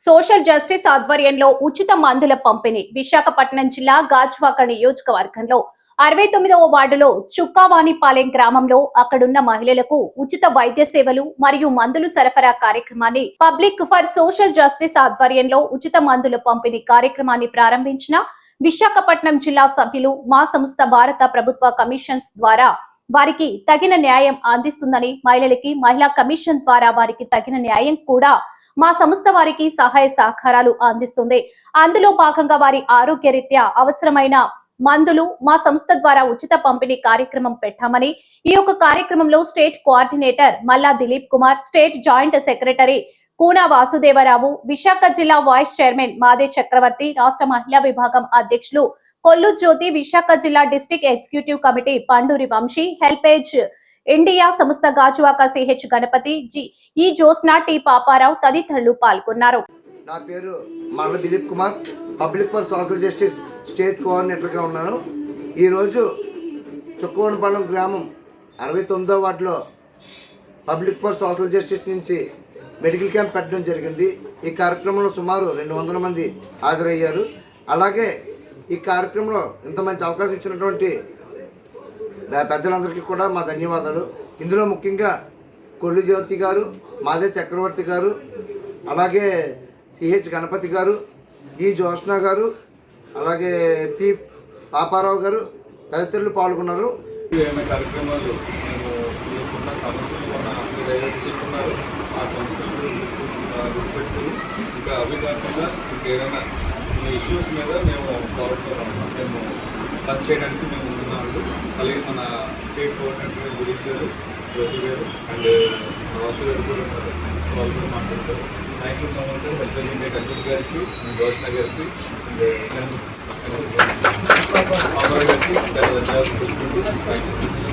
Social justice ఆధ్వర్యంలో ఉచిత మందుల పంపిణీ విశాఖపట్నం జిల్లా గాజువాక నియోజకవర్గంలో 69వ వార్డులో చుక్కావాణిపాలెం గ్రామంలో అక్కడున్న మహిళలకు ఉచిత వైద్య సేవలు మరియు మందులు సరఫరా కార్యక్రమాన్ని పబ్లిక్ ఫర్ సోషల్ జస్టిస్ ఆధ్వర్యంలో ఉచిత మందుల పంపిణీ కార్యక్రమాన్ని ప్రారంభించిన విశాఖపట్నం జిల్లా సభ్యులు మా సంస్థ భారత ప్రభుత్వ కమిషన్స్ ద్వారా వారికి తగిన న్యాయం అందిస్తుందని మహిళలకి మహిళా కమిషన్ ద్వారా వారికి తగిన న్యాయం కూడా మా సంస్థ వారికి సహాయ సహకారాలు అందిస్తుంది. అందులో భాగంగా వారి ఆరోగ్యరీత్యా అవసరమైన మందులు మా సంస్థ ద్వారా ఉచిత పంపిణీ కార్యక్రమం పెట్టామని ఈ యొక్క కార్యక్రమంలో state coordinator Malla Dilip Kumar, state joint secretary Koona Vasudevarao, Visakha జిల్లా వైస్ చైర్మన్ మాదే చక్రవర్తి, రాష్ట్ర మహిళా విభాగం అధ్యక్షులు కొల్లు జ్యోతి, విశాఖ జిల్లా district executive committee Panduri Vamsi, HelpAge India సంస్థ గాజువాక సిహెచ్ గణపతి, ఈ జోస్నా, టి పాపారావు తదితరులు పాల్గొన్నారు. నా పేరు Malla Dilip Kumar, public for social justice state కోఆర్డినేటర్గా ఉన్నాను. ఈరోజు చుక్కవనపాలెం గ్రామం 69వ వార్డులో పబ్లిక్ ఫర్ సోషల్ జస్టిస్ నుంచి మెడికల్ క్యాంప్ పెట్టడం జరిగింది. ఈ కార్యక్రమంలో సుమారు 200 మంది హాజరయ్యారు. అలాగే ఈ కార్యక్రమంలో ఇంత మంచి అవకాశం ఇచ్చినటువంటి పెద్దలందరికీ కూడా మా ధన్యవాదాలు. ఇందులో ముఖ్యంగా కొల్లు జ్యోతి గారు, మాదే చక్రవర్తి గారు, అలాగే సిహెచ్ గణపతి గారు, ఈ జోష్నా గారు, అలాగే పి పాపారావు గారు తదితరులు పాల్గొన్నారు. కార్యక్రమాలు మీకున్న సమస్యలు కూడా చెప్తున్నారు. ఆ సమస్యలు గుర్తుపెట్టు ఇంకా అవి కాకుండా ఇంకేదైనా ఇష్యూస్ మీద మేము మేము పని చేయడానికి మేము ఉన్నాము. అలాగే మన స్టేట్ కోఆర్డినేటర్ దిలీప్ గారు, జ్యోతి గారు అండ్ వాసు గారు కూడా ఉన్నారు. వాళ్ళు కూడా మాట్లాడతారు. Thank you so much sir. Health India Kalpur గారికి, జోష్నా గారికి అండ్ గారికి థ్యాంక్ యూ.